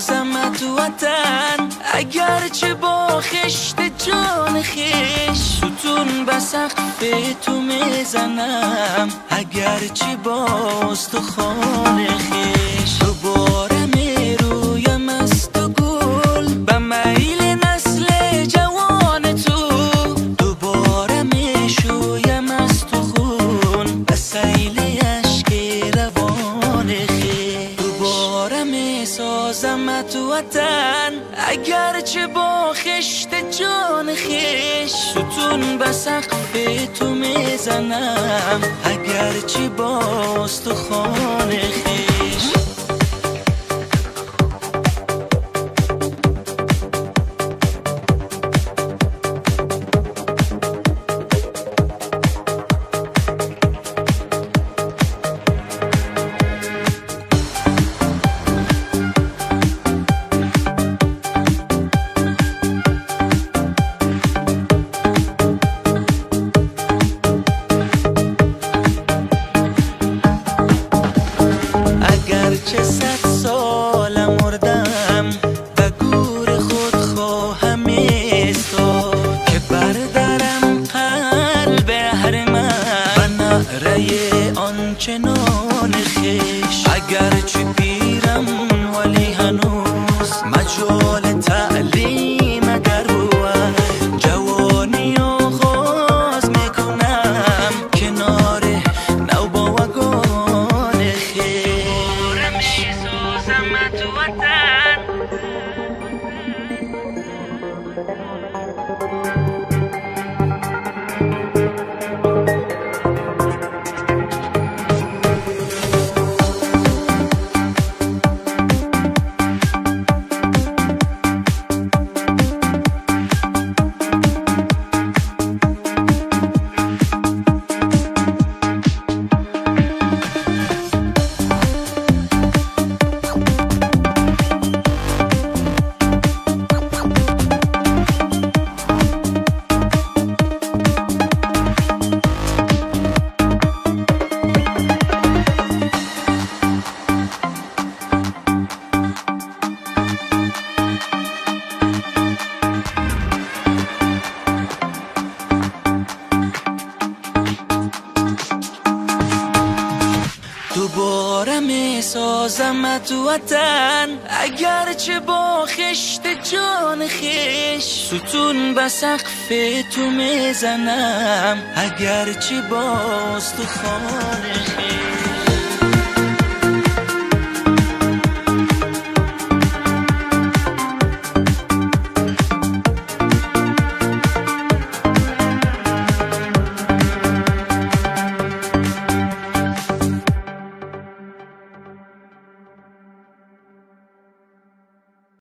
سازم تو وطن، اگرچه با خشت جان خیش ستون به سقف تو میزنم، اگرچه با استخوان خیش دوباره میرویم از تو گل به میل نسل جوان تو، دوباره میشویم از تو خون به سیل عشق روان خیش، دوباره میسازم تو وطن، اگرچه با خشت جان خیش ستون به سقف تو میزنم، اگرچه با استخوان خیش. اگرچه 100 سال مردم به گور خود خواهم ایستاد که بردارم قلب اهرمن و نعره آنچنان خیش، اگرچه پیرم ولی هنوز مجال تعلیم اگر بود جوانی آغاز میکنم کنار نوباوگان خیش. تو وطن دوباره میسازم تو وطن، اگرچه با خشت جان خیش ستون به سقف تو میزنم، اگرچه با استخوان خیش.